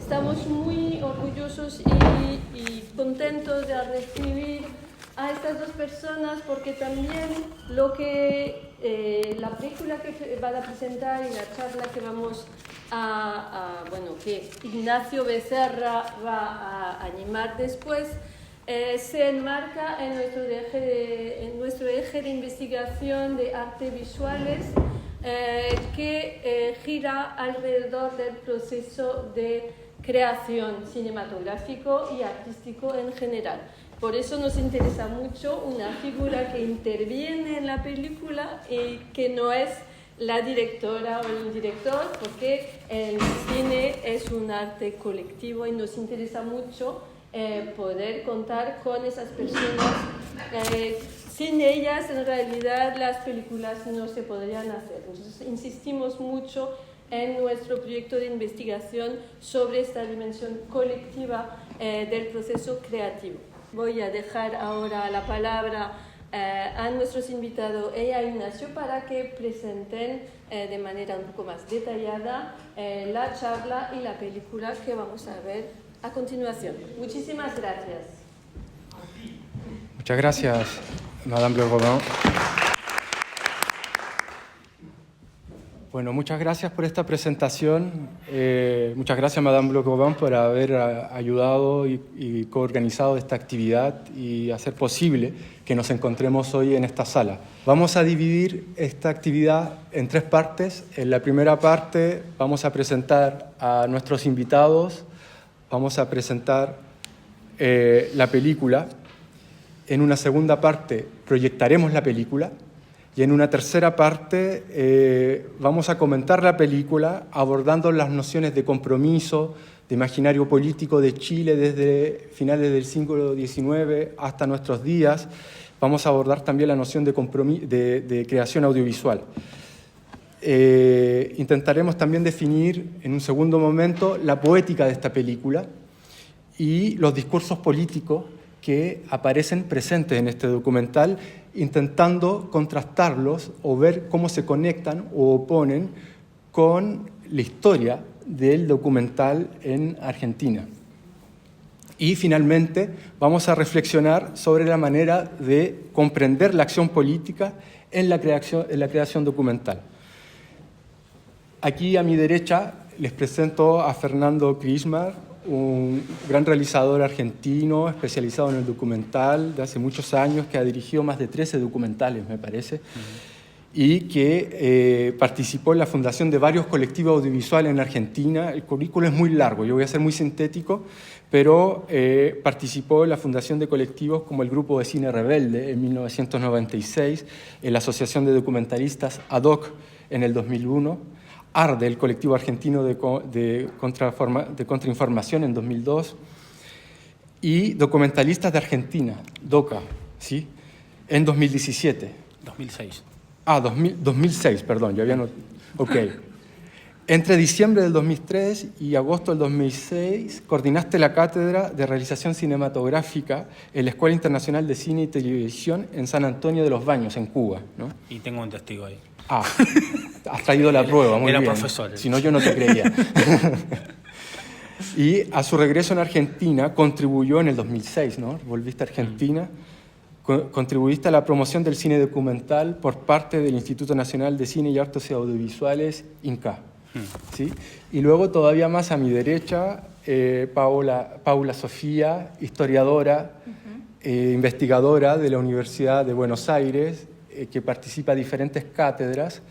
estamos muy orgullosos y contentos de recibir a estas dos personas porque también lo que la película que van a presentar y la charla que vamos que Ignacio Becerra va a animar después se enmarca en nuestro eje de investigación de arte visuales que gira alrededor del proceso de creación cinematográfico y artístico en general. Por eso nos interesa mucho una figura que interviene en la película y que no es la directora o el director, porque el cine es un arte colectivo y nos interesa mucho poder contar con esas personas. Sin ellas, en realidad, las películas no se podrían hacer. Entonces, insistimos mucho en nuestro proyecto de investigación sobre esta dimensión colectiva del proceso creativo. Voy a dejar ahora la palabra a nuestros invitados y a Ignacio para que presenten de manera un poco más detallada la charla y la película que vamos a ver a continuación. Muchísimas gracias. Muchas gracias, Madame Bleu-Robin. Bueno, muchas gracias por esta presentación. Muchas gracias, Madame Bleu-Robin, por haber ayudado y coorganizado esta actividad y hacer posible que nos encontremos hoy en esta sala. Vamos a dividir esta actividad en 3 partes. En la primera parte vamos a presentar a nuestros invitados, vamos a presentar la película. En una segunda parte proyectaremos la película. Y en una tercera parte vamos a comentar la película abordando las nociones de compromiso, de imaginario político de Chile desde finales del siglo XIX hasta nuestros días. Vamos a abordar también la noción de creación audiovisual. Intentaremos también definir en un segundo momento la poética de esta película y los discursos políticos que aparecen presentes en este documental, intentando contrastarlos o ver cómo se conectan o oponen con la historia del documental en Argentina. Y finalmente vamos a reflexionar sobre la manera de comprender la acción política en la creación documental. Aquí a mi derecha les presento a Fernando Krishmar, un gran realizador argentino especializado en el documental de hace muchos años, que ha dirigido más de 13 documentales, me parece, y que participó en la fundación de varios colectivos audiovisuales en Argentina. El currículo es muy largo, yo voy a ser muy sintético, pero participó en la fundación de colectivos como el Grupo de Cine Rebelde en 1996, en la Asociación de Documentalistas ADOC en el 2001, ARDE, el colectivo argentino de contrainformación en 2002, y Documentalistas de Argentina, DOCA, ¿sí? En 2017. 2006. 2006, perdón, yo había notado. Ok. Entre diciembre del 2003 y agosto del 2006, coordinaste la Cátedra de Realización Cinematográfica en la Escuela Internacional de Cine y Televisión en San Antonio de los Baños, en Cuba, ¿no? Y tengo un testigo ahí. Has traído la prueba, muy bien. Era profesor. Si no, yo no te creía. Y a su regreso en Argentina contribuyó en el 2006, ¿no? Volviste a Argentina. Contribuiste a la promoción del cine documental por parte del Instituto Nacional de Cine y Artes Audiovisuales, INCA. ¿Sí? Y luego, todavía más a mi derecha, Paula Sofía, historiadora, investigadora de la Universidad de Buenos Aires, que participa en diferentes cátedras,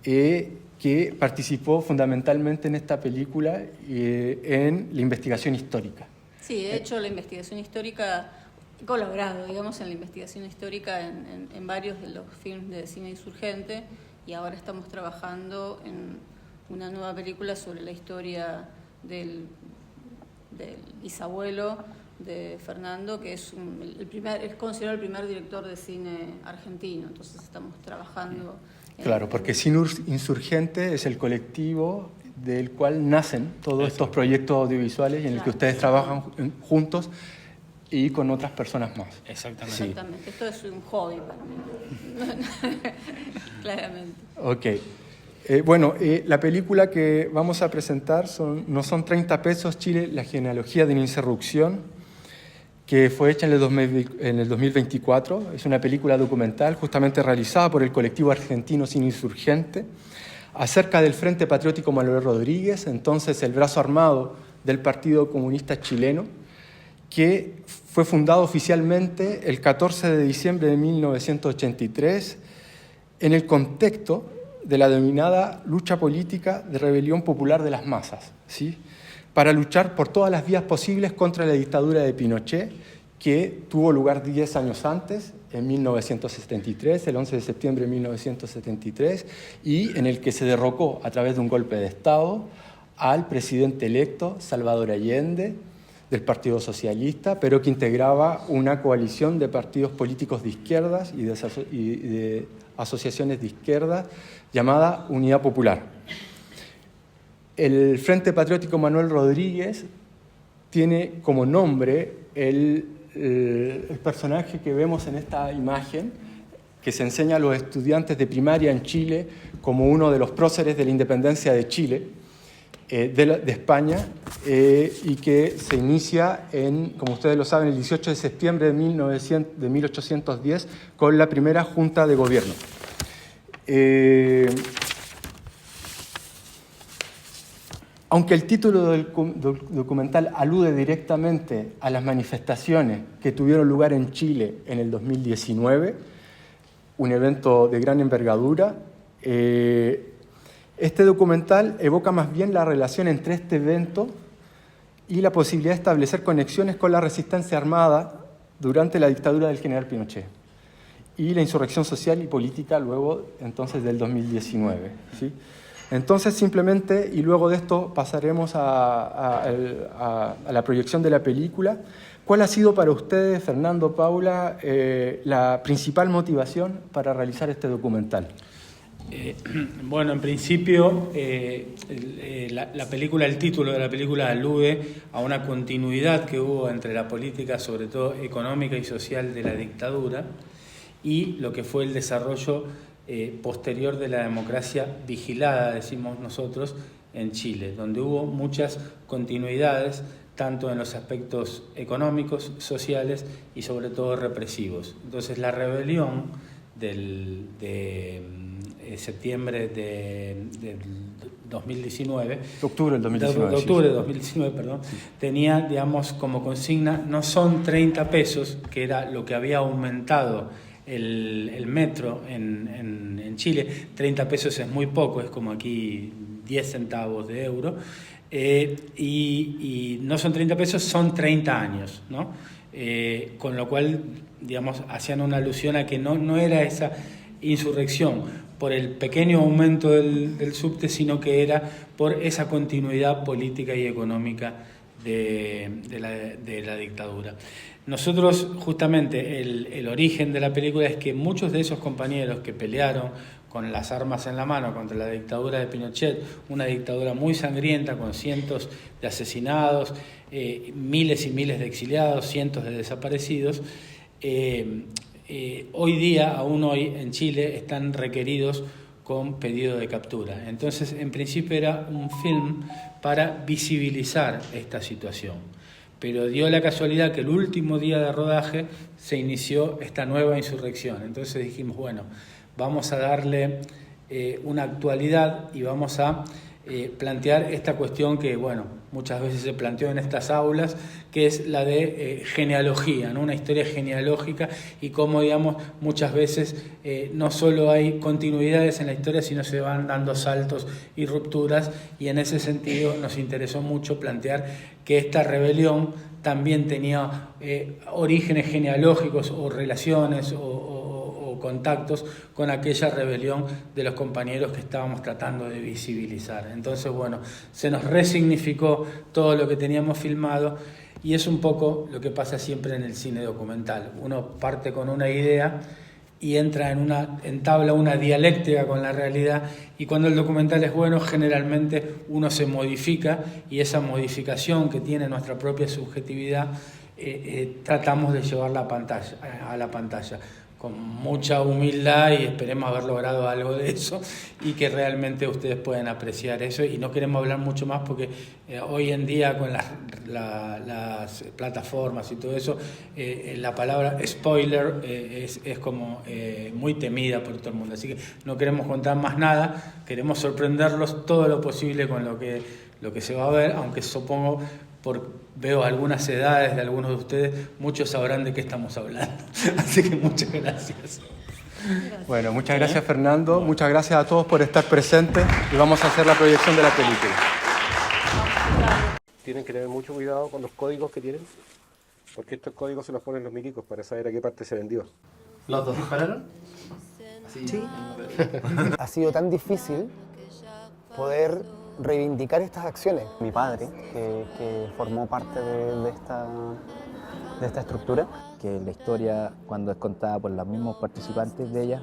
que participó fundamentalmente en esta película en la investigación histórica. Sí, he hecho la investigación histórica, he colaborado, digamos, en la investigación histórica en varios de los films de cine insurgente, y ahora estamos trabajando en una nueva película sobre la historia del bisabuelo de Fernando, que es considerado el primer director de cine argentino. Entonces estamos trabajando... Claro, porque Cine Insurgente es el colectivo del cual nacen todos estos proyectos audiovisuales en el que ustedes trabajan juntos y con otras personas más. Exactamente. Sí. Exactamente. Esto es un hobby para mí. Claramente. Ok. La película que vamos a presentar no son 30 pesos, Chile, la genealogía de una insurrección, que fue hecha en el 2024. Es una película documental justamente realizada por el colectivo argentino Cine Insurgente, acerca del Frente Patriótico Manuel Rodríguez, entonces el brazo armado del Partido Comunista Chileno, que fue fundado oficialmente el 14 de diciembre de 1983 en el contexto de la denominada lucha política de rebelión popular de las masas, ¿sí? Para luchar por todas las vías posibles contra la dictadura de Pinochet, que tuvo lugar 10 años antes, en 1973, el 11 de septiembre de 1973, y en el que se derrocó a través de un golpe de Estado al presidente electo Salvador Allende, del Partido Socialista, pero que integraba una coalición de partidos políticos de izquierdas y de asociaciones de izquierdas llamada Unidad Popular. El Frente Patriótico Manuel Rodríguez tiene como nombre el personaje que vemos en esta imagen, que se enseña a los estudiantes de primaria en Chile como uno de los próceres de la independencia de Chile, de España, y que se inicia, como ustedes lo saben, el 18 de septiembre de 1810 con la primera Junta de Gobierno. Aunque el título del documental alude directamente a las manifestaciones que tuvieron lugar en Chile en el 2019, un evento de gran envergadura, este documental evoca más bien la relación entre este evento y la posibilidad de establecer conexiones con la resistencia armada durante la dictadura del general Pinochet y la insurrección social y política luego entonces del 2019, ¿sí? Entonces simplemente, y luego de esto pasaremos a la proyección de la película. ¿Cuál ha sido para ustedes, Fernando, Paula, la principal motivación para realizar este documental? Bueno, en principio, la película, el título de la película alude a una continuidad que hubo entre la política, sobre todo económica y social, de la dictadura y lo que fue el desarrollo posterior de la democracia vigilada, decimos nosotros, en Chile, donde hubo muchas continuidades, tanto en los aspectos económicos, sociales y sobre todo represivos. Entonces la rebelión de septiembre del 2019, de octubre del 2019, de octubre de 2019, perdón, sí, tenía, digamos, como consigna, no son 30 pesos, que era lo que había aumentado el metro en Chile. 30 pesos es muy poco, es como aquí 10 centavos de euro, y no son 30 pesos, son 30 años, ¿no? Con lo cual, digamos, hacían una alusión a que no era esa insurrección por el pequeño aumento del subte, sino que era por esa continuidad política y económica de la dictadura. Nosotros, justamente, el origen de la película es que muchos de esos compañeros que pelearon con las armas en la mano contra la dictadura de Pinochet, una dictadura muy sangrienta, con cientos de asesinados, miles y miles de exiliados, cientos de desaparecidos, hoy día, aún hoy en Chile, están requeridos con pedido de captura. Entonces, en principio era un film para visibilizar esta situación, pero dio la casualidad que el último día de rodaje se inició esta nueva insurrección. Entonces dijimos, bueno, vamos a darle una actualidad y vamos a plantear esta cuestión que, bueno, muchas veces se planteó en estas aulas, que es la de genealogía, ¿no? Una historia genealógica, y cómo, digamos, muchas veces no solo hay continuidades en la historia, sino se van dando saltos y rupturas, y en ese sentido nos interesó mucho plantear que esta rebelión también tenía orígenes genealógicos o relaciones o contactos con aquella rebelión de los compañeros que estábamos tratando de visibilizar. Entonces, bueno, se nos resignificó todo lo que teníamos filmado, y es un poco lo que pasa siempre en el cine documental. Uno parte con una idea y entabla una dialéctica con la realidad, y cuando el documental es bueno, generalmente uno se modifica, y esa modificación que tiene nuestra propia subjetividad tratamos de llevarla a la pantalla. con mucha humildad y esperemos haber logrado algo de eso y que realmente ustedes puedan apreciar eso. Y no queremos hablar mucho más porque hoy en día con las plataformas y todo eso, la palabra spoiler es como muy temida por todo el mundo. Así que no queremos contar más nada, queremos sorprenderlos todo lo posible con lo que se va a ver, aunque supongo, veo algunas edades de algunos de ustedes, muchos sabrán de qué estamos hablando. Así que muchas gracias. Bueno, muchas gracias Fernando, muchas gracias a todos por estar presentes y vamos a hacer la proyección de la película. Tienen que tener mucho cuidado con los códigos que tienen, porque estos códigos se los ponen los milicos para saber a qué parte se vendió. ¿Los dos dispararon? Sí. Ha sido tan difícil poder reivindicar estas acciones. Mi padre, que formó parte de esta estructura, que la historia, cuando es contada por los mismos participantes de ella,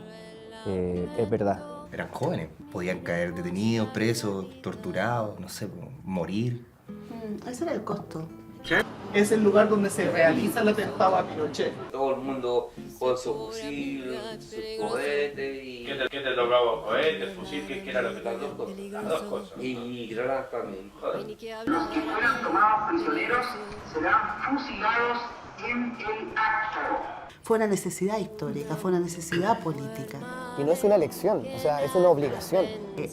es verdad. Eran jóvenes, podían caer detenidos, presos, torturados, no sé, morir. Ese era el costo. Es el lugar donde se realiza el atentado a Pinochet. Todo el mundo con su fusil, su cohete y... ¿Qué te tocaba? ¿Cohete, fusil? ¿Qué era lo que las dos cosas? Las dos cosas. Y granadas también. Los que fueran tomados prisioneros serán fusilados en el acto. Fue una necesidad histórica, fue una necesidad política. Y no es una elección, o sea, es una obligación.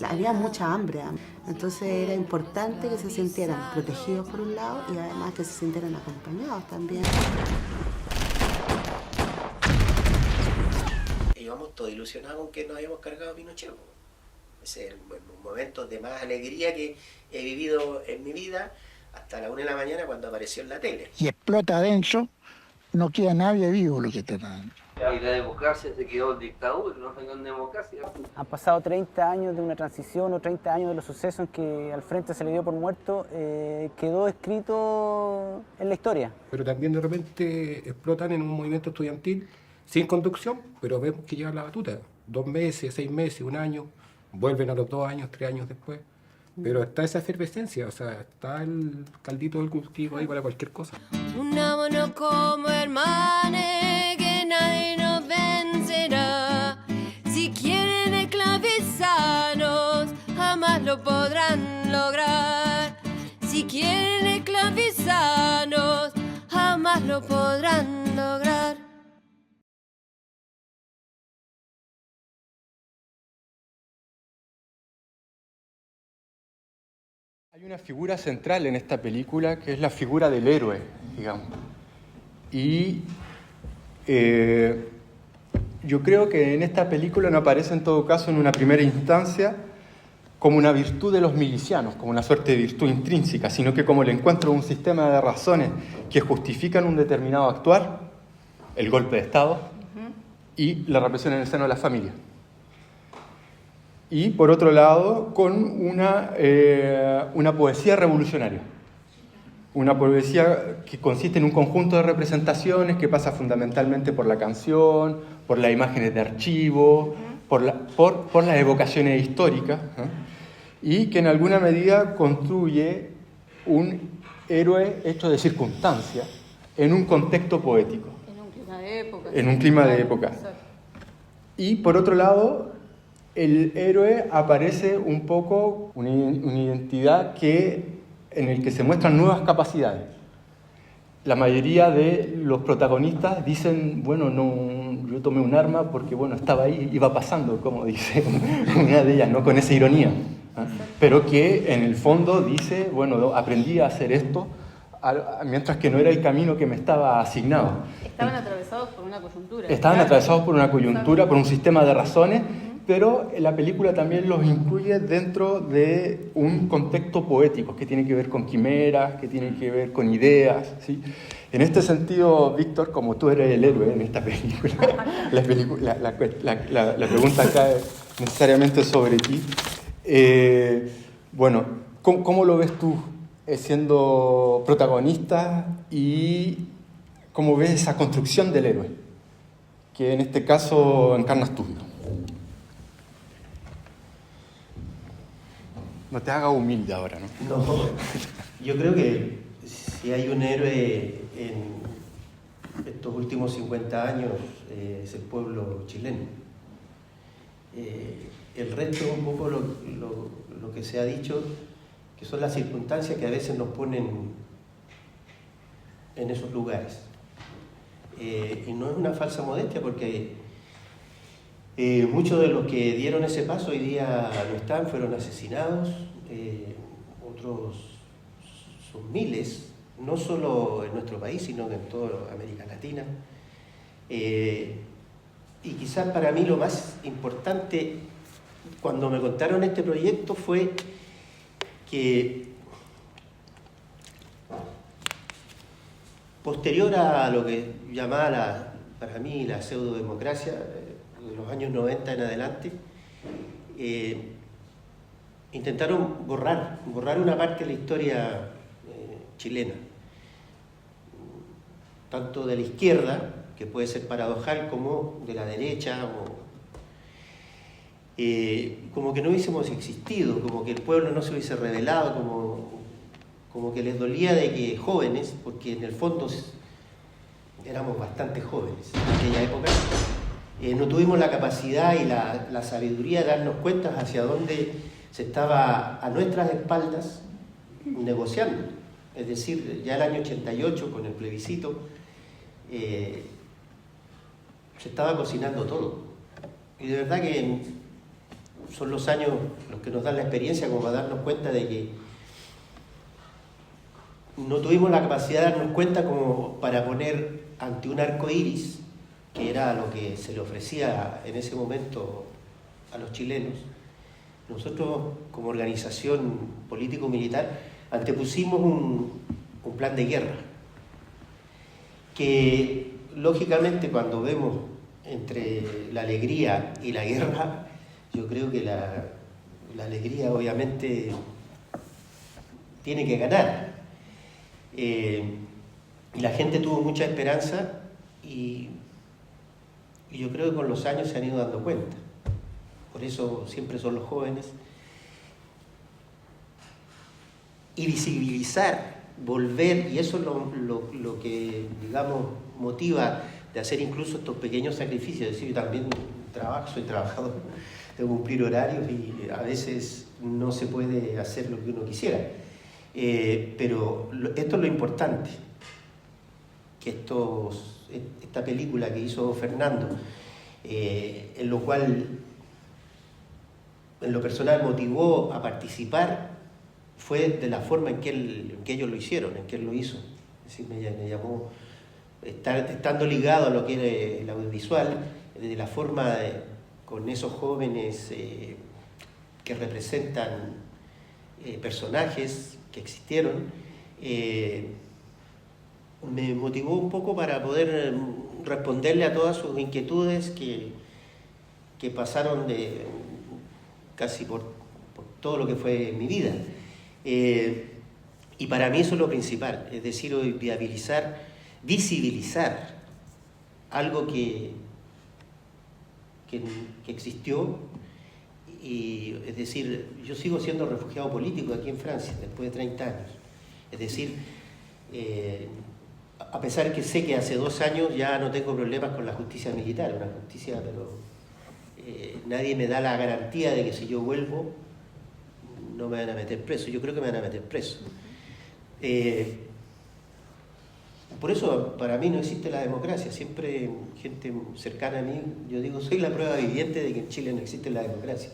Había mucha hambre, entonces era importante que se sintieran protegidos por un lado y además que se sintieran acompañados también. Íbamos todos ilusionados con que nos habíamos cargado a Pinochet. Ese es el momento de más alegría que he vivido en mi vida hasta la 1 de la mañana cuando apareció en la tele. Y explota adentro. No queda nadie vivo lo que está dando. Y la democracia se quedó en dictadura, no tengo en democracia. Han pasado 30 años de una transición o 30 años de los sucesos en que al frente se le dio por muerto, quedó escrito en la historia. Pero también de repente explotan en un movimiento estudiantil sin conducción, pero vemos que llevan la batuta. 2 meses, 6 meses, 1 año, vuelven a los 2 años, 3 años después. Pero está esa efervescencia, o sea, está el caldito del cultivo ahí para cualquier cosa. Unámonos como hermanos, que nadie nos vencerá. Si quieren esclavizarnos, jamás lo podrán lograr. Si quieren esclavizarnos, jamás lo podrán lograr. Hay una figura central en esta película que es la figura del héroe, digamos. Y yo creo que en esta película no aparece en todo caso en una primera instancia como una virtud de los milicianos, como una suerte de virtud intrínseca, sino que como el encuentro de un sistema de razones que justifican un determinado actuar, el golpe de Estado y la represión en el seno de la familia. Y, por otro lado, con una poesía revolucionaria. Una poesía que consiste en un conjunto de representaciones que pasa fundamentalmente por la canción, por las imágenes de archivo, por las evocaciones históricas, y que en alguna medida construye un héroe hecho de circunstancias en un contexto poético. En un clima de época. En un clima de época. Y, por otro lado, el héroe aparece un poco una identidad en el que se muestran nuevas capacidades. La mayoría de los protagonistas dicen, bueno, no, yo tomé un arma porque bueno, estaba ahí, iba pasando, como dice una de ellas, ¿no? Con esa ironía. Pero que en el fondo dice, bueno, aprendí a hacer esto mientras que no era el camino que me estaba asignado. Estaban atravesados por una coyuntura. Estaban atravesados por una coyuntura, por un sistema de razones, pero la película también los incluye dentro de un contexto poético que tiene que ver con quimeras, que tiene que ver con ideas, ¿sí? En este sentido, Víctor, como tú eres el héroe en esta película, la pregunta acá es necesariamente sobre ti. Bueno, ¿cómo lo ves tú siendo protagonista y cómo ves esa construcción del héroe, que en este caso encarnas tú? No te hagas humilde ahora, ¿no? No, yo creo que si hay un héroe estos últimos 50 años es el pueblo chileno. El resto un poco lo que se ha dicho, que son las circunstancias que a veces nos ponen en esos lugares. Y no es una falsa modestia, porque muchos de los que dieron ese paso hoy día no están, fueron asesinados, otros son miles, no solo en nuestro país, sino en toda América Latina. Y quizás para mí lo más importante cuando me contaron este proyecto fue que posterior a lo que llamaba para mí la pseudodemocracia de los años 90 en adelante, intentaron borrar una parte de la historia chilena, tanto de la izquierda, que puede ser paradojal, como de la derecha, como que no hubiésemos existido, como que el pueblo no se hubiese rebelado, como que les dolía de que jóvenes, porque en el fondo éramos bastante jóvenes en aquella época, no tuvimos la capacidad y la sabiduría de darnos cuenta hacia dónde se estaba a nuestras espaldas negociando. Es decir, ya el año 88, con el plebiscito, se estaba cocinando todo. Y de verdad que son los años los que nos dan la experiencia como para darnos cuenta de que no tuvimos la capacidad de darnos cuenta como para poner ante un arco iris, que era lo que se le ofrecía en ese momento a los chilenos. Nosotros, como organización político-militar, antepusimos un plan de guerra, que lógicamente cuando vemos entre la alegría y la guerra, yo creo que la alegría obviamente tiene que ganar. Y la gente tuvo mucha esperanza y yo creo que con los años se han ido dando cuenta. Por eso siempre son los jóvenes. Y visibilizar, volver, y eso es lo que, digamos, motiva de hacer incluso estos pequeños sacrificios. Es decir, yo también soy trabajador, tengo que cumplir horarios y a veces no se puede hacer lo que uno quisiera. Pero esto es lo importante, que esta película que hizo Fernando, en lo cual en lo personal motivó a participar, fue de la forma en que ellos lo hicieron, en que él lo hizo. Es decir, me llamó, estando ligado a lo que era el audiovisual, de la forma con esos jóvenes que representan personajes que existieron, me motivó un poco para poder responderle a todas sus inquietudes que pasaron casi por todo lo que fue mi vida. Y para mí eso es lo principal, es decir, hoy visibilizar algo que existió. Y, es decir, yo sigo siendo refugiado político aquí en Francia después de 30 años. Es decir, a pesar que sé que hace 2 años ya no tengo problemas con la justicia militar, una justicia, pero nadie me da la garantía de que si yo vuelvo no me van a meter preso. Yo creo que me van a meter preso. Por eso para mí no existe la democracia. Siempre gente cercana a mí, yo digo, soy la prueba viviente de que en Chile no existe la democracia.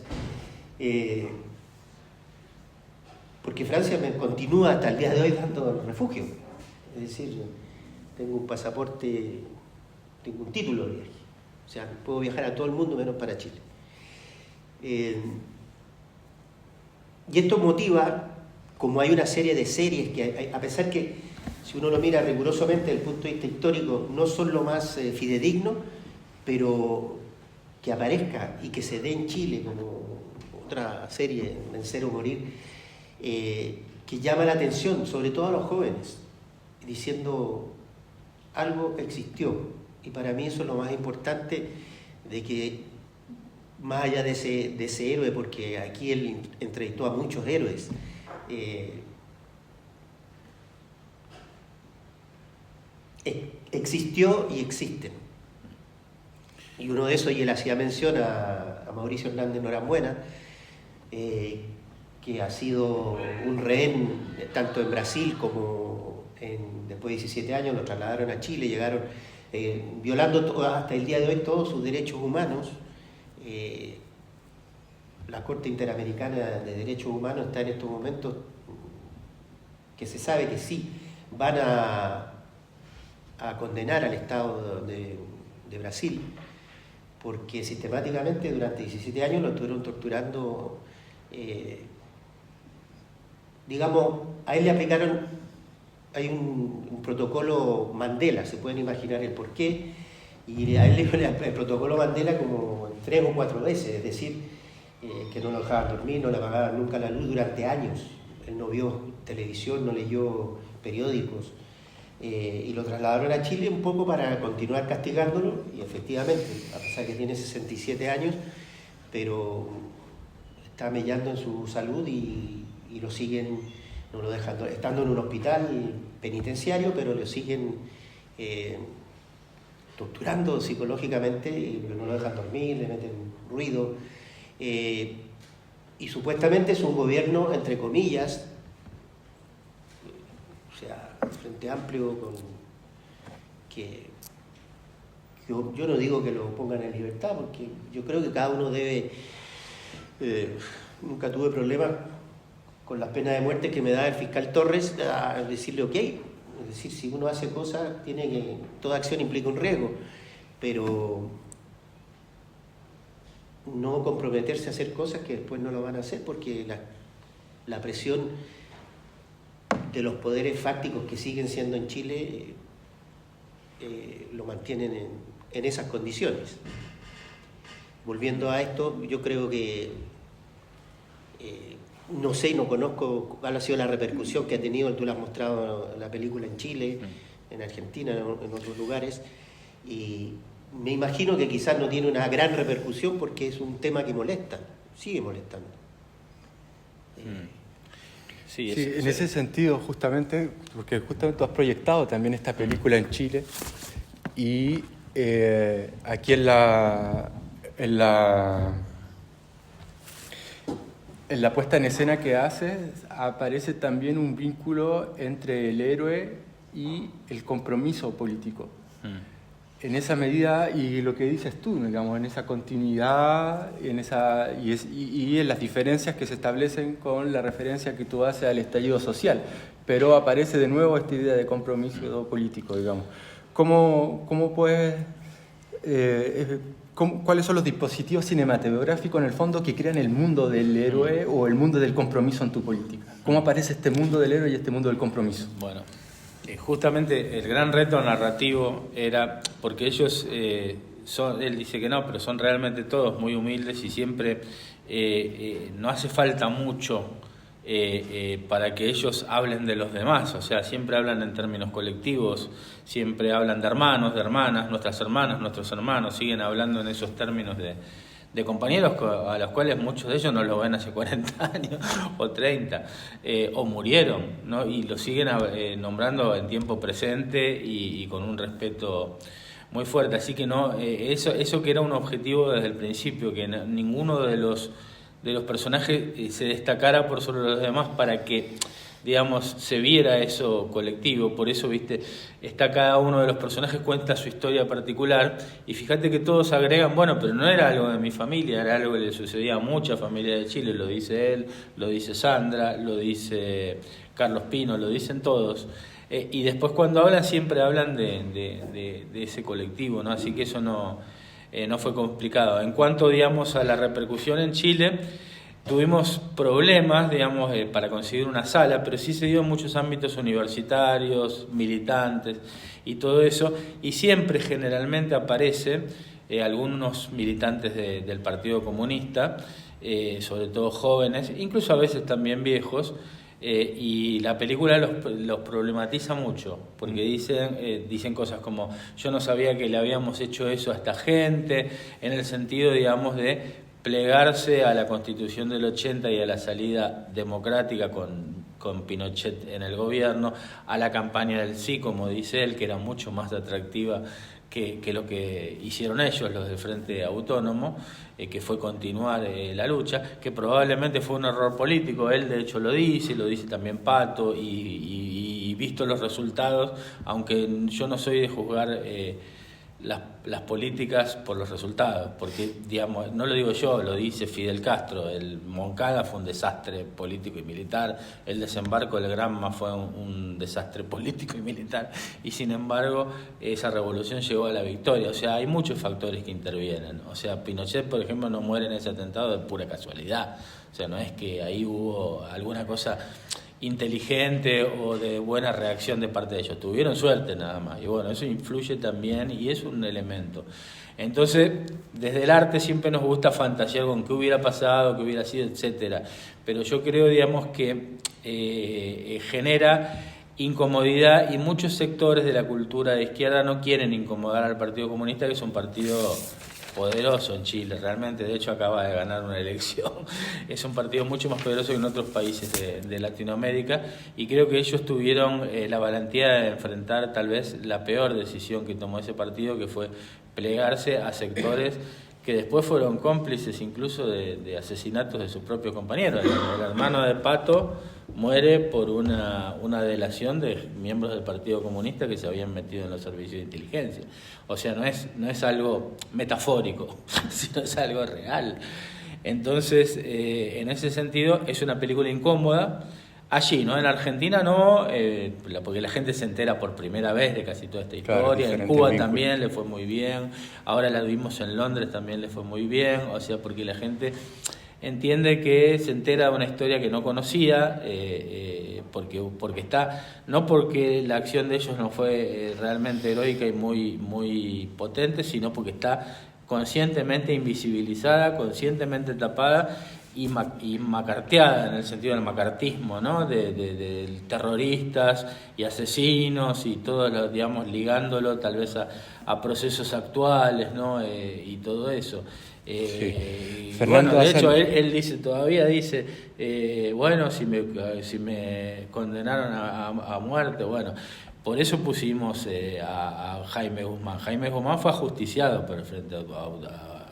Porque Francia me continúa hasta el día de hoy dando refugio. Es decir, tengo un pasaporte, tengo un título de viaje. O sea, puedo viajar a todo el mundo menos para Chile. Y esto motiva, como hay una serie de series que, a pesar que si uno lo mira rigurosamente desde el punto de vista histórico, no son lo más fidedigno, pero que aparezca y que se dé en Chile como otra serie, Vencer o Morir, que llama la atención, sobre todo a los jóvenes, diciendo algo existió. Y para mí eso es lo más importante, de que más allá de ese héroe, porque aquí él entrevistó a muchos héroes, es existió y existen. Y uno de esos, y él hacía mención a Mauricio Hernández Norambuena, que ha sido un rehén tanto en Brasil como después de 17 años, lo trasladaron a Chile, llegaron violando hasta el día de hoy todos sus derechos humanos. La Corte Interamericana de Derechos Humanos está en estos momentos que se sabe que sí van a condenar al Estado de Brasil, porque sistemáticamente durante 17 años lo estuvieron torturando. Digamos, a él le aplicaron, hay un protocolo Mandela, se pueden imaginar el porqué, y a él le dio el protocolo Mandela como 3 o 4 veces, es decir, que no lo dejaban dormir, no le apagaban nunca la luz durante años. Él no vio televisión, no leyó periódicos, y lo trasladaron a Chile un poco para continuar castigándolo, y efectivamente, a pesar que tiene 67 años, pero está mellando en su salud y lo siguen, no lo dejan, estando en un hospital penitenciario, pero lo siguen torturando psicológicamente, y no lo dejan dormir, le meten ruido, y supuestamente es un gobierno, entre comillas, o sea, Frente Amplio, que yo no digo que lo pongan en libertad, porque yo creo que cada uno debe, nunca tuve problemas con las penas de muerte que me da el fiscal Torres a decirle ok, es decir, si uno hace cosas, toda acción implica un riesgo, pero no comprometerse a hacer cosas que después no lo van a hacer, porque la presión de los poderes fácticos que siguen siendo en Chile lo mantienen en esas condiciones. Volviendo a esto, yo creo que no sé, no conozco cuál ha sido la repercusión que ha tenido, tú lo has mostrado en la película en Chile, en Argentina, en otros lugares, y me imagino que quizás no tiene una gran repercusión porque es un tema que molesta, sigue molestando. Sí, en ese sentido, justamente, porque justamente tú has proyectado también esta película en Chile, y aquí en la puesta en escena que haces aparece también un vínculo entre el héroe y el compromiso político. En esa medida, y lo que dices tú, digamos, en esa continuidad y en las diferencias que se establecen con la referencia que tú haces al estallido social, pero aparece de nuevo esta idea de compromiso político, digamos. ¿Cómo puedes... ¿Cuáles son los dispositivos cinematográficos en el fondo que crean el mundo del héroe o el mundo del compromiso en tu política? ¿Cómo aparece este mundo del héroe y este mundo del compromiso? Bueno, justamente el gran reto narrativo era, porque ellos él dice que no, pero son realmente todos muy humildes y siempre no hace falta mucho para que ellos hablen de los demás, o sea, siempre hablan en términos colectivos, siempre hablan de hermanos, de hermanas, nuestras hermanas, nuestros hermanos, siguen hablando en esos términos de compañeros a los cuales muchos de ellos no los ven hace 40 años o 30, o murieron, ¿no? Y los siguen nombrando en tiempo presente y con un respeto muy fuerte, así que no, eso que era un objetivo desde el principio, que ninguno de los personajes se destacara por sobre los demás para que, digamos, se viera eso colectivo. Por eso, viste, está cada uno de los personajes, cuenta su historia particular, y fíjate que todos agregan, bueno, pero no era algo de mi familia, era algo que le sucedía a mucha familia de Chile, lo dice él, lo dice Sandra, lo dice Carlos Pino, lo dicen todos. Y después cuando hablan, siempre hablan de ese colectivo, ¿no? Así que eso no fue complicado. En cuanto, digamos, a la repercusión en Chile, tuvimos problemas, digamos, para conseguir una sala, pero sí se dio en muchos ámbitos universitarios, militantes y todo eso, y siempre generalmente aparece algunos militantes del Partido Comunista, sobre todo jóvenes, incluso a veces también viejos, y la película los problematiza mucho, porque dicen cosas como: yo no sabía que le habíamos hecho eso a esta gente, en el sentido, digamos, de plegarse a la Constitución del 80 y a la salida democrática con con Pinochet en el gobierno, a la campaña del sí, como dice él, que era mucho más atractiva que lo que hicieron ellos, los del Frente Autónomo, que fue continuar la lucha, que probablemente fue un error político. Él de hecho lo dice también Pato, y visto los resultados, aunque yo no soy de juzgar las políticas por los resultados, porque digamos, no lo digo yo, lo dice Fidel Castro. El Moncada fue un desastre político y militar, el desembarco del Granma fue un desastre político y militar, y sin embargo esa revolución llegó a la victoria. O sea, hay muchos factores que intervienen. O sea, Pinochet, por ejemplo, no muere en ese atentado de pura casualidad. O sea, no es que ahí hubo alguna cosa inteligente o de buena reacción de parte de ellos, tuvieron suerte nada más, y bueno, eso influye también y es un elemento. Entonces, desde el arte siempre nos gusta fantasear con qué hubiera pasado, qué hubiera sido, etcétera, pero yo creo, digamos, que genera incomodidad, y muchos sectores de la cultura de izquierda no quieren incomodar al Partido Comunista, que es un partido poderoso en Chile, realmente. De hecho acaba de ganar una elección. Es un partido mucho más poderoso que en otros países de Latinoamérica, y creo que ellos tuvieron la valentía de enfrentar tal vez la peor decisión que tomó ese partido, que fue plegarse a sectores que después fueron cómplices incluso de asesinatos de sus propios compañeros. El hermano de Pato muere por una delación de miembros del Partido Comunista que se habían metido en los servicios de inteligencia. O sea, no es algo metafórico, sino es algo real. Entonces, en ese sentido, es una película incómoda. Allí, ¿no? En Argentina no, porque la gente se entera por primera vez de casi toda esta historia. En Cuba también le fue muy bien. Ahora la vimos en Londres, también le fue muy bien. O sea, porque la gente entiende que se entera de una historia que no conocía, porque está, no porque la acción de ellos no fue realmente heroica y muy potente, sino porque está conscientemente invisibilizada, conscientemente tapada y macarteada, en el sentido del macartismo, ¿no? De terroristas y asesinos y todo, digamos, ligándolo tal vez a procesos actuales, ¿no? Y todo eso. Bueno, de hecho él dice, todavía dice, bueno, si me condenaron a muerte, bueno, por eso pusimos a Jaime Guzmán. Jaime Guzmán fue ajusticiado por el Frente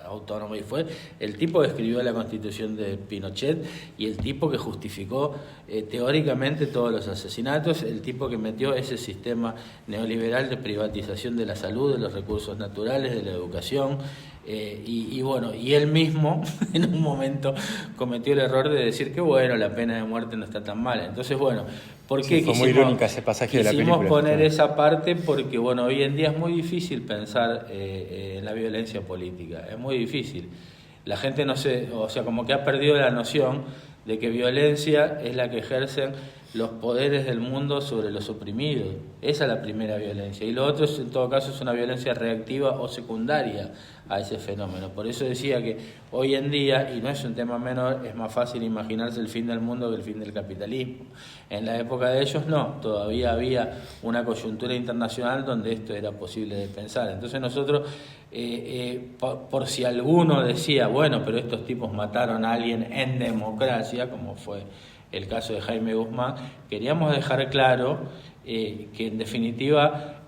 Autónomo, y fue el tipo que escribió la Constitución de Pinochet, y el tipo que justificó teóricamente todos los asesinatos, el tipo que metió ese sistema neoliberal de privatización de la salud, de los recursos naturales, de la educación. Bueno, y él mismo en un momento cometió el error de decir que bueno, la pena de muerte no está tan mal. Entonces, bueno, ¿por qué fue muy irónica ese pasaje de la película? Quisimos poner esa parte porque, bueno, hoy en día es muy difícil pensar en la violencia política, es muy difícil. La gente no se, o sea, como que ha perdido la noción de que violencia es la que ejercen los poderes del mundo sobre los oprimidos. Esa es la primera violencia. Y lo otro, en todo caso, es una violencia reactiva o secundaria a ese fenómeno. Por eso decía que hoy en día, y no es un tema menor, es más fácil imaginarse el fin del mundo que el fin del capitalismo. En la época de ellos no, todavía había una coyuntura internacional donde esto era posible de pensar. Entonces nosotros, por si alguno decía, bueno, pero estos tipos mataron a alguien en democracia, como fue el caso de Jaime Guzmán, queríamos dejar claro que en definitiva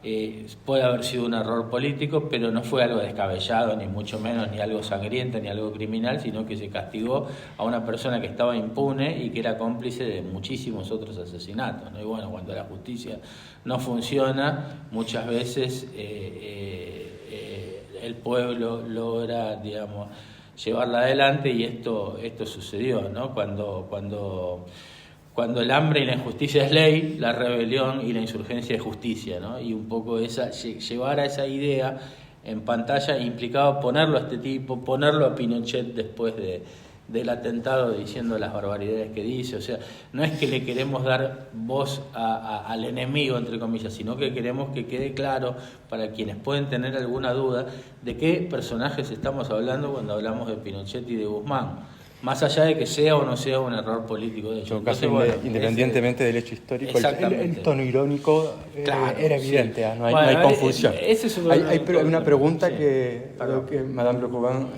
puede haber sido un error político, pero no fue algo descabellado, ni mucho menos, ni algo sangriento, ni algo criminal, sino que se castigó a una persona que estaba impune y que era cómplice de muchísimos otros asesinatos, ¿no? Y bueno, cuando la justicia no funciona, muchas veces el pueblo logra, digamos, llevarla adelante, y esto sucedió, ¿no? Cuando el hambre y la injusticia es ley, la rebelión y la insurgencia es justicia, ¿no? Y un poco llevar a esa idea en pantalla implicaba ponerlo a este tipo, ponerlo a Pinochet después del atentado, diciendo las barbaridades que dice. O sea, no es que le queremos dar voz al enemigo, entre comillas, sino que queremos que quede claro para quienes pueden tener alguna duda de qué personajes estamos hablando cuando hablamos de Pinochet y de Guzmán, más allá de que sea o no sea un error político de hecho. Entonces, bueno, independientemente del hecho histórico, el tono irónico claro, era evidente, sí. No hay confusión. Hay una pregunta que creo que Madame Lecouvin,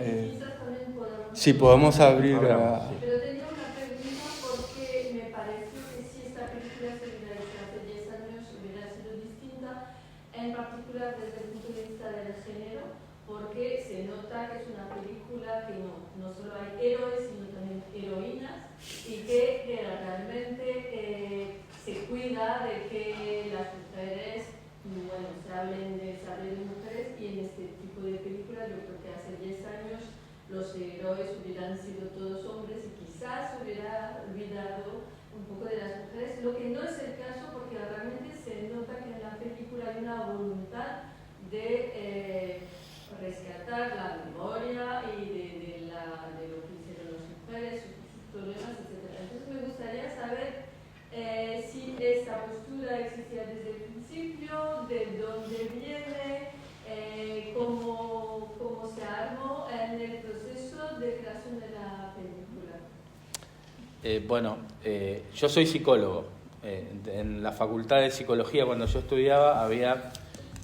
sí, podemos abrir Pero tengo una pregunta porque me parece que sí está que no solo hay héroes, sino también heroínas, y que realmente se cuida de que las mujeres, bueno, se hable de mujeres, y en este tipo de películas yo creo que hace 10 años los héroes hubieran sido todos hombres y quizás hubiera olvidado un poco de las mujeres, lo que no es el caso porque realmente se nota que en la película hay una voluntad de rescatar la memoria y de lo que hicieron las mujeres, sus problemas, etc. Entonces me gustaría saber si esta postura existía desde el principio, de dónde viene, cómo se armó en el proceso de creación de la película. Yo soy psicólogo. En la Facultad de Psicología, cuando yo estudiaba, había,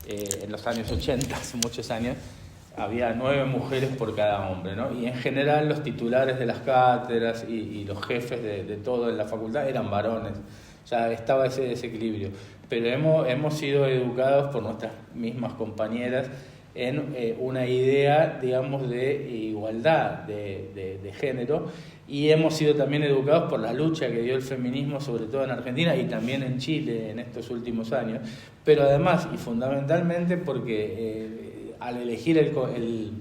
en los años 80, hace muchos años, había 9 mujeres por cada hombre, ¿no? Y en general los titulares de las cátedras y los jefes de todo en la facultad eran varones. O sea, estaba ese desequilibrio. Pero hemos sido educados por nuestras mismas compañeras en una idea, digamos, de igualdad de género, y hemos sido también educados por la lucha que dio el feminismo, sobre todo en Argentina y también en Chile en estos últimos años, pero además y fundamentalmente porque al elegir el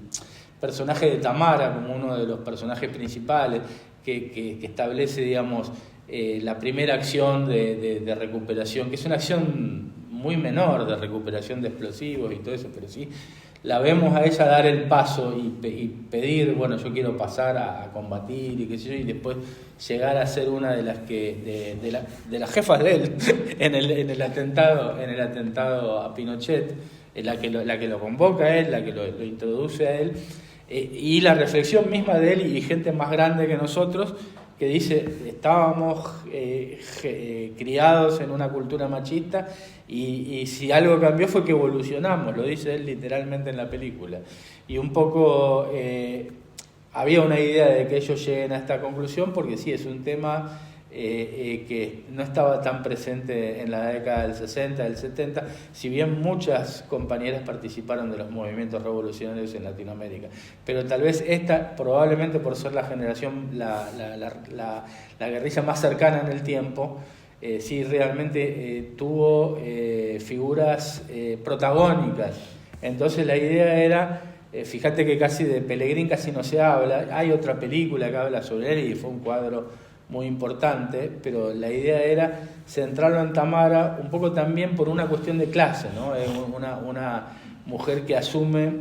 personaje de Tamara como uno de los personajes principales que establece, digamos, la primera acción de recuperación, que es una acción muy menor de recuperación de explosivos y todo eso, pero sí la vemos a ella dar el paso y pedir, bueno, yo quiero pasar a combatir y qué sé yo, y después llegar a ser una de las que de las jefas de él en el atentado a Pinochet, la que lo convoca a él, la que lo introduce a él, y la reflexión misma de él y gente más grande que nosotros, que dice, estábamos criados en una cultura machista y si algo cambió fue que evolucionamos, lo dice él literalmente en la película. Y un poco había una idea de que ellos lleguen a esta conclusión porque sí, es un tema que no estaba tan presente en la década del 60, del 70, si bien muchas compañeras participaron de los movimientos revolucionarios en Latinoamérica. Pero tal vez esta, probablemente por ser la generación, la guerrilla más cercana en el tiempo, sí realmente tuvo figuras protagónicas. Entonces la idea era, fíjate que casi de Pelegrín casi no se habla, hay otra película que habla sobre él y fue un cuadro muy importante, pero la idea era centrarlo en Tamara un poco también por una cuestión de clase, ¿no? Una mujer que asume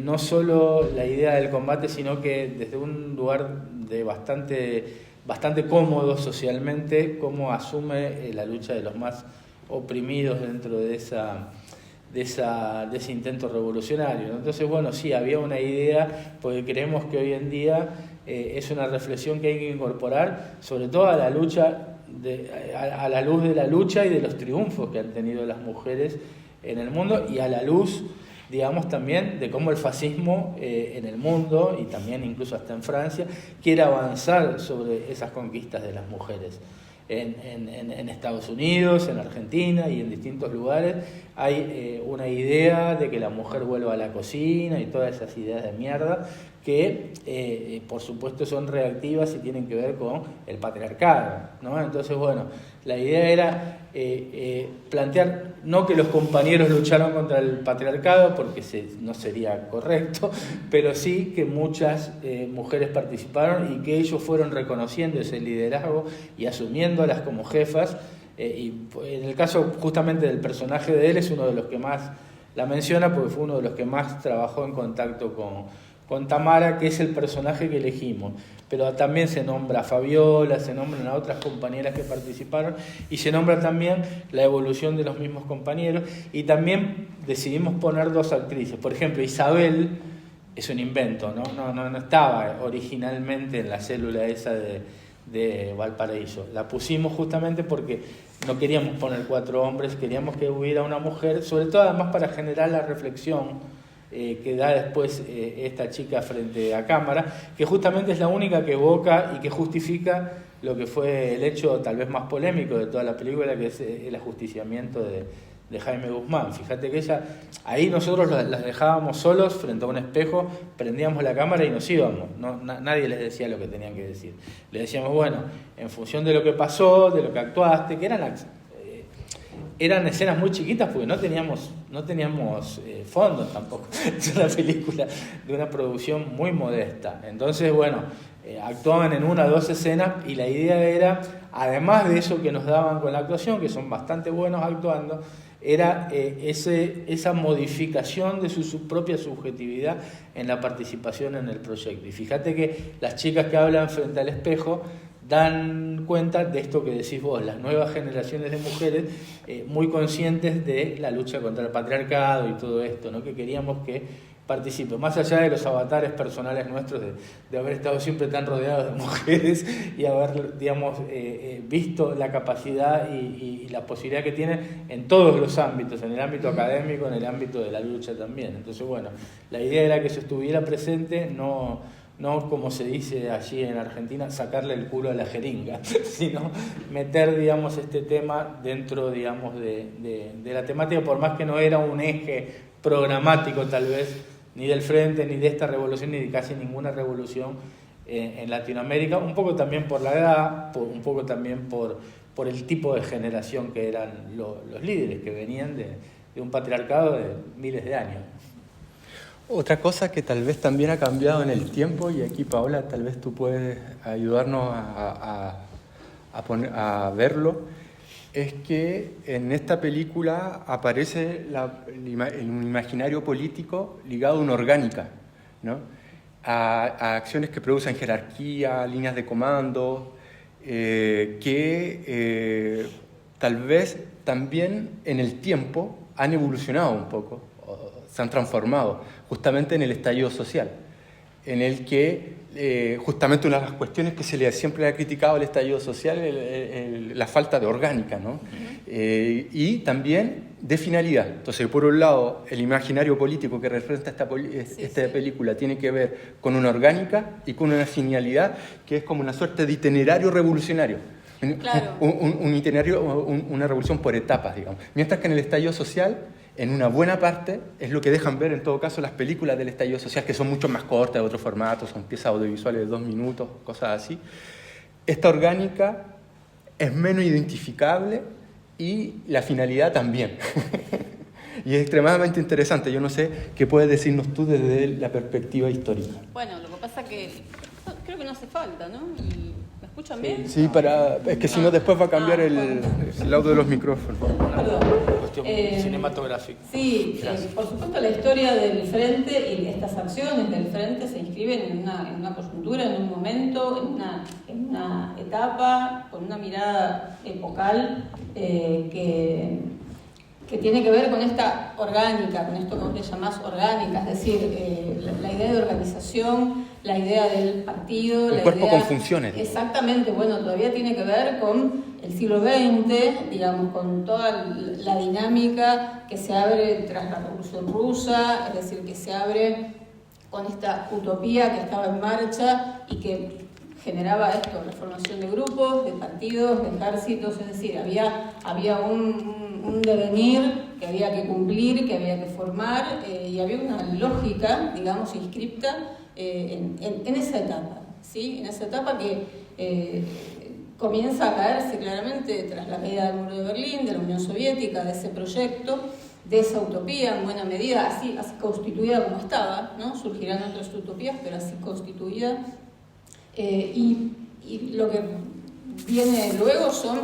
no solo la idea del combate, sino que desde un lugar de bastante cómodo socialmente, cómo asume la lucha de los más oprimidos dentro de ese intento revolucionario, ¿no? Entonces, bueno, sí, había una idea, porque creemos que hoy en día es una reflexión que hay que incorporar, sobre todo a la lucha, a la luz de la lucha y de los triunfos que han tenido las mujeres en el mundo, y a la luz, digamos, también de cómo el fascismo en el mundo, y también incluso hasta en Francia, quiere avanzar sobre esas conquistas de las mujeres. En Estados Unidos, en Argentina y en distintos lugares hay una idea de que la mujer vuelva a la cocina y todas esas ideas de mierda que por supuesto son reactivas y tienen que ver con el patriarcado, ¿no? Entonces, bueno, la idea era plantear no que los compañeros lucharon contra el patriarcado, porque no sería correcto, pero sí que muchas mujeres participaron y que ellos fueron reconociendo ese liderazgo y asumiéndolas como jefas. Y en el caso justamente del personaje de él es uno de los que más la menciona, porque fue uno de los que más trabajó en contacto con Tamara, que es el personaje que elegimos. Pero también se nombra a Fabiola, se nombran a otras compañeras que participaron y se nombra también la evolución de los mismos compañeros, y también decidimos poner 2 actrices. Por ejemplo, Isabel es un invento, no estaba originalmente en la célula esa de Valparaíso. La pusimos justamente porque no queríamos poner 4 hombres, queríamos que hubiera una mujer, sobre todo además para generar la reflexión que da después esta chica frente a cámara, que justamente es la única que evoca y que justifica lo que fue el hecho tal vez más polémico de toda la película, que es el ajusticiamiento de Jaime Guzmán. Fíjate que ella, ahí nosotros las dejábamos solos frente a un espejo, prendíamos la cámara y nos íbamos. Nadie les decía lo que tenían que decir. Le decíamos, bueno, en función de lo que pasó, de lo que actuaste, que eran escenas muy chiquitas porque no teníamos fondos tampoco. Es una película de una producción muy modesta. Entonces, bueno, actuaban en 1 o 2 escenas y la idea era, además de eso que nos daban con la actuación, que son bastante buenos actuando, era esa modificación de su propia subjetividad en la participación en el proyecto. Y fíjate que las chicas que hablan frente al espejo dan cuenta de esto que decís vos, las nuevas generaciones de mujeres muy conscientes de la lucha contra el patriarcado y todo esto, ¿no? Que queríamos que participe, más allá de los avatares personales nuestros de haber estado siempre tan rodeados de mujeres y haber, digamos, visto la capacidad y la posibilidad que tienen en todos los ámbitos, en el ámbito académico, en el ámbito de la lucha también. Entonces, bueno, la idea era que eso estuviera presente, no como se dice allí en Argentina, sacarle el culo a la jeringa, sino meter, digamos, este tema dentro, digamos, de la temática, por más que no era un eje programático tal vez, ni del Frente, ni de esta revolución, ni de casi ninguna revolución en Latinoamérica, un poco también por la edad, un poco también por el tipo de generación que eran los líderes, que venían de un patriarcado de miles de años. Otra cosa que tal vez también ha cambiado en el tiempo, y aquí Paola tal vez tú puedes ayudarnos a verlo, es que en esta película aparece un imaginario político ligado a una orgánica, ¿no? A acciones que producen jerarquía, líneas de comando, que tal vez también en el tiempo han evolucionado un poco, se han transformado, justamente en el estallido social, en el que justamente una de las cuestiones que siempre le ha criticado al estallido social es la falta de orgánica, ¿no? Y también de finalidad. Entonces, por un lado, el imaginario político que representa esta película tiene que ver con una orgánica y con una finalidad que es como una suerte de itinerario revolucionario. Claro. Un itinerario, una revolución por etapas, digamos. Mientras que en el estallido social, en una buena parte, es lo que dejan ver en todo caso las películas del estallido social, que son mucho más cortas, de otro formato, son piezas audiovisuales de 2 minutos, cosas así. Esta orgánica es menos identificable y la finalidad también. Y es extremadamente interesante. Yo no sé qué puedes decirnos tú desde la perspectiva histórica. Bueno, lo que pasa que creo que no hace falta, ¿no? ¿Me escuchan bien? Sí, es que si no después va a cambiar el audio de los micrófonos. Cuestión cinematográfica. Sí, por supuesto la historia del Frente y estas acciones del Frente se inscriben en una coyuntura, en un momento, en una etapa, con una mirada epocal que tiene que ver con esta orgánica, con esto que vos le llamás orgánica, es decir, la idea de organización, la idea del partido, el cuerpo con funciones. Exactamente, bueno, todavía tiene que ver con el siglo XX, digamos, con toda la dinámica que se abre tras la Revolución Rusa, es decir, que se abre con esta utopía que estaba en marcha y que generaba esto, la formación de grupos, de partidos, de ejércitos, es decir, había un devenir que había que cumplir, que había que formar, y había una lógica, digamos, inscripta en esa etapa, ¿sí? En esa etapa que comienza a caerse claramente tras la caída del muro de Berlín, de la Unión Soviética, de ese proyecto, de esa utopía en buena medida, así constituida como estaba, ¿no? Surgirán otras utopías, pero así constituida. Y lo que viene luego son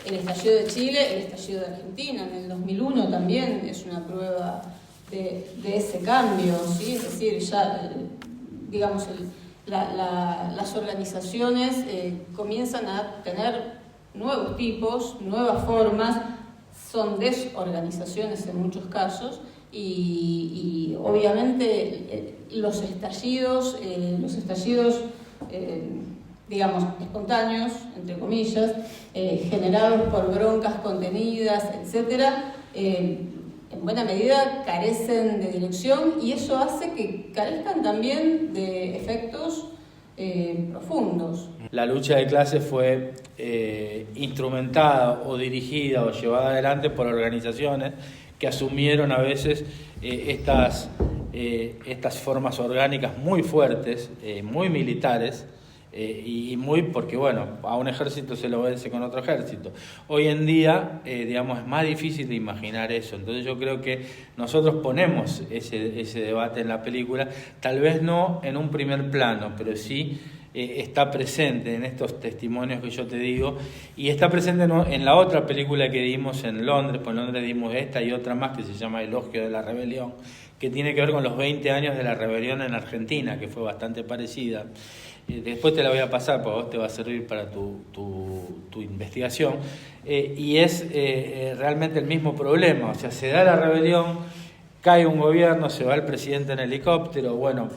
el estallido de Chile, el estallido de Argentina. En el 2001 también es una prueba de ese cambio, ¿sí? Es decir, ya, digamos, las organizaciones comienzan a tener nuevos tipos, nuevas formas, son desorganizaciones en muchos casos, y obviamente los estallidos digamos, espontáneos, entre comillas, generados por broncas contenidas, etcétera, en buena medida carecen de dirección, y eso hace que carezcan también de efectos profundos. La lucha de clases fue instrumentada o dirigida o llevada adelante por organizaciones que asumieron a veces estas formas orgánicas muy fuertes, muy militares, y muy porque, bueno, a un ejército se lo vence con otro ejército. Hoy en día, digamos, es más difícil de imaginar eso. Entonces yo creo que nosotros ponemos ese debate en la película, tal vez no en un primer plano, pero sí está presente en estos testimonios que yo te digo, y está presente en la otra película que dimos en Londres, pues en Londres dimos esta y otra más que se llama Elogio de la Rebelión, que tiene que ver con los 20 años de la rebelión en Argentina, que fue bastante parecida. Después te la voy a pasar, porque a vos te va a servir para tu investigación, y es realmente el mismo problema. O sea, se da la rebelión, cae un gobierno, se va el presidente en helicóptero. Bueno,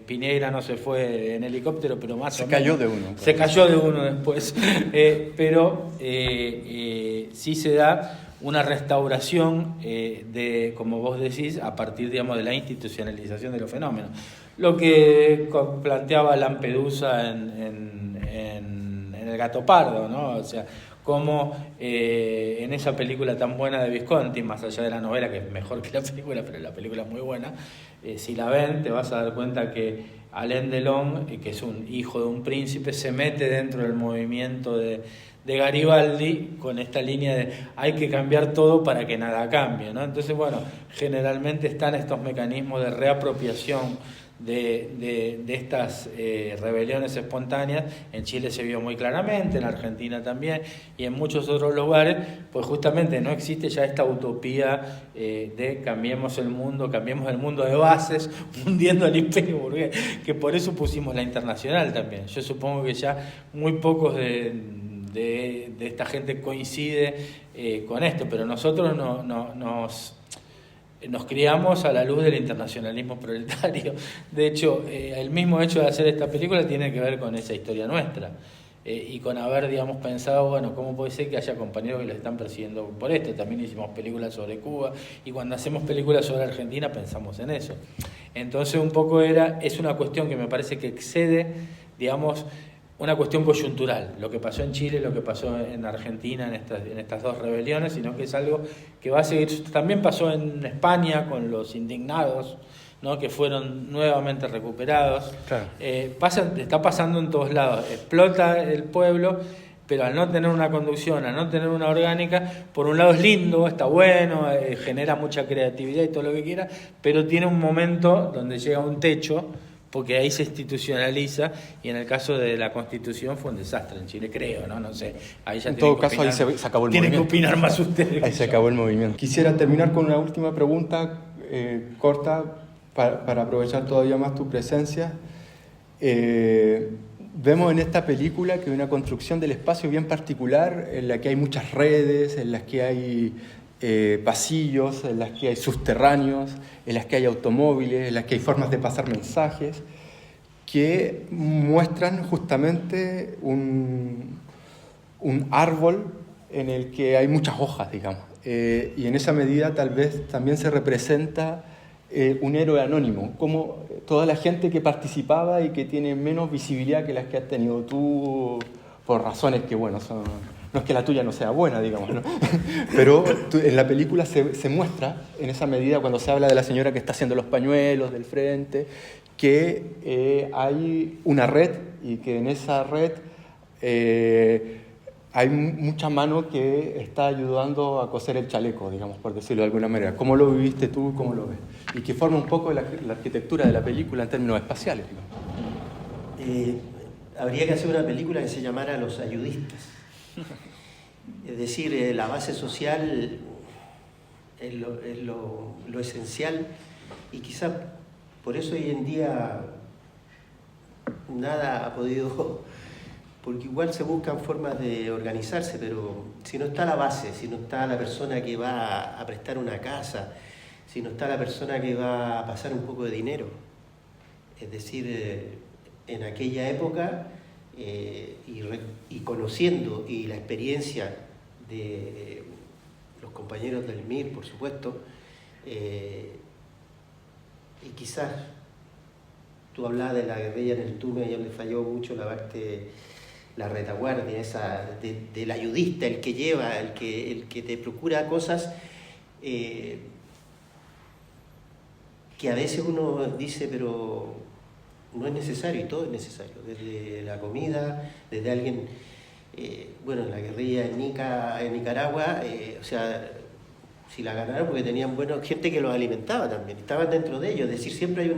Piñera no se fue en helicóptero, pero más o menos. Se cayó de uno. Se cayó de uno después. Pero sí se da una restauración de, como vos decís, a partir, digamos, de la institucionalización de los fenómenos. Lo que planteaba Lampedusa en El Gato Pardo, ¿no? O sea, cómo en esa película tan buena de Visconti, más allá de la novela, que es mejor que la película, pero la película es muy buena, si la ven te vas a dar cuenta que Alain Delon, que es un hijo de un príncipe, se mete dentro del movimiento de Garibaldi con esta línea de hay que cambiar todo para que nada cambie, ¿no? Entonces, bueno, generalmente están estos mecanismos de reapropiación de estas rebeliones espontáneas. En Chile se vio muy claramente, en Argentina también, y en muchos otros lugares, pues justamente no existe ya esta utopía de cambiemos el mundo de bases, hundiendo al imperio burgués, que por eso pusimos la internacional también. Yo supongo que ya muy pocos de esta gente coincide con esto, pero nosotros nos criamos a la luz del internacionalismo proletario. De hecho, el mismo hecho de hacer esta película tiene que ver con esa historia nuestra, y con haber, digamos, pensado, bueno, ¿cómo puede ser que haya compañeros que los están persiguiendo por esto? También hicimos películas sobre Cuba, y cuando hacemos películas sobre Argentina pensamos en eso. Entonces, un poco es una cuestión que me parece que excede, digamos, una cuestión coyuntural, lo que pasó en Chile, lo que pasó en Argentina en estas dos rebeliones, sino que es algo que va a seguir. También pasó en España con los indignados, ¿no? Que fueron nuevamente recuperados. Claro. Está pasando en todos lados, explota el pueblo, pero al no tener una conducción, al no tener una orgánica, por un lado es lindo, está bueno, genera mucha creatividad y todo lo que quiera, pero tiene un momento donde llega a un techo, porque ahí se institucionaliza, y en el caso de la Constitución fue un desastre en Chile, creo, ¿no? No sé. Ahí ya en todo caso, ahí se acabó el movimiento. Tienen que opinar más ustedes. Ahí se acabó el movimiento. Quisiera terminar con una última pregunta corta para aprovechar todavía más tu presencia. Vemos en esta película que hay una construcción del espacio bien particular, en la que hay muchas redes, en las que hay pasillos, en las que hay subterráneos, en las que hay automóviles, en las que hay formas de pasar mensajes, que muestran justamente un árbol en el que hay muchas hojas, digamos. Y en esa medida tal vez también se representa un héroe anónimo, como toda la gente que participaba y que tiene menos visibilidad que las que has tenido tú, por razones que, bueno, no es que la tuya no sea buena, digamos, ¿no? Pero en la película se muestra, en esa medida, cuando se habla de la señora que está haciendo los pañuelos del frente, que hay una red, y que en esa red hay mucha mano que está ayudando a coser el chaleco, digamos, por decirlo de alguna manera. ¿Cómo lo viviste tú? ¿Cómo lo ves? Y que forma un poco la arquitectura de la película en términos espaciales, digamos. Habría que hacer una película que se llamara Los Ayudistas. Es decir, la base social es lo esencial, y quizás por eso hoy en día nada ha podido, porque igual se buscan formas de organizarse, pero si no está la base, si no está la persona que va a prestar una casa, si no está la persona que va a pasar un poco de dinero, es decir, en aquella época, y conociendo y la experiencia de los compañeros del MIR, por supuesto, y quizás tú hablabas de la guerrilla en el Tume, y donde falló mucho la parte, la retaguardia, esa del ayudista, el que lleva, el que te procura cosas que a veces uno dice, pero no es necesario, y todo es necesario, desde la comida, desde alguien, bueno, en la guerrilla en Nicaragua, o sea, si la ganaron porque tenían gente que los alimentaba también, estaban dentro de ellos, es decir, siempre hay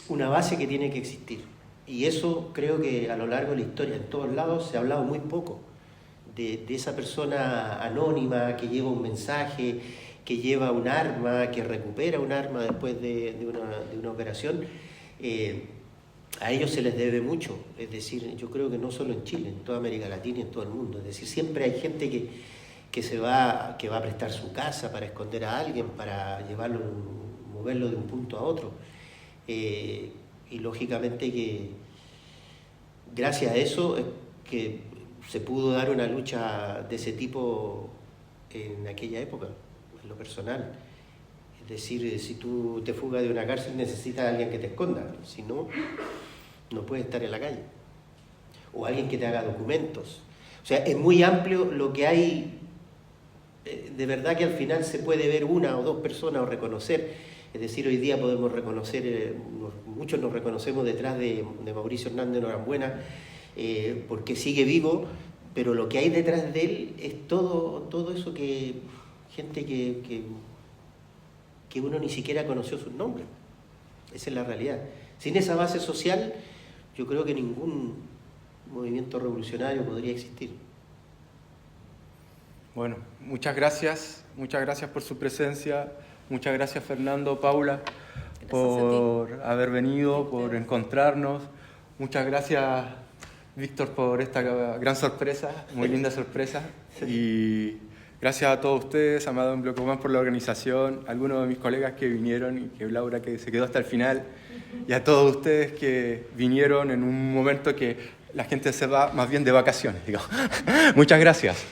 una base que tiene que existir. Y eso creo que a lo largo de la historia, en todos lados, se ha hablado muy poco de esa persona anónima que lleva un mensaje, que lleva un arma, que recupera un arma después de una operación. A ellos se les debe mucho, es decir, yo creo que no solo en Chile, en toda América Latina y en todo el mundo. Es decir, siempre hay gente que va a prestar su casa para esconder a alguien, para moverlo de un punto a otro. Y lógicamente que gracias a eso es que se pudo dar una lucha de ese tipo en aquella época, en lo personal. Es decir, si tú te fugas de una cárcel necesitas a alguien que te esconda, si no, no puedes estar en la calle. O alguien que te haga documentos. O sea, es muy amplio lo que hay, de verdad que al final se puede ver una o dos personas o reconocer. Es decir, hoy día podemos reconocer, muchos nos reconocemos detrás de Mauricio Hernández Norambuena, porque sigue vivo, pero lo que hay detrás de él es todo eso que gente que uno ni siquiera conoció sus nombres. Esa es la realidad. Sin esa base social, yo creo que ningún movimiento revolucionario podría existir. Bueno, muchas gracias por su presencia. Muchas gracias, Fernando, Paula, por haber venido, por encontrarnos. Muchas gracias, Víctor, por esta gran sorpresa, muy linda sorpresa. Y gracias a todos ustedes, a Madame Blocomán por la organización, a algunos de mis colegas que vinieron, y que Laura que se quedó hasta el final, y a todos ustedes que vinieron en un momento que la gente se va más bien de vacaciones, digamos. Muchas gracias.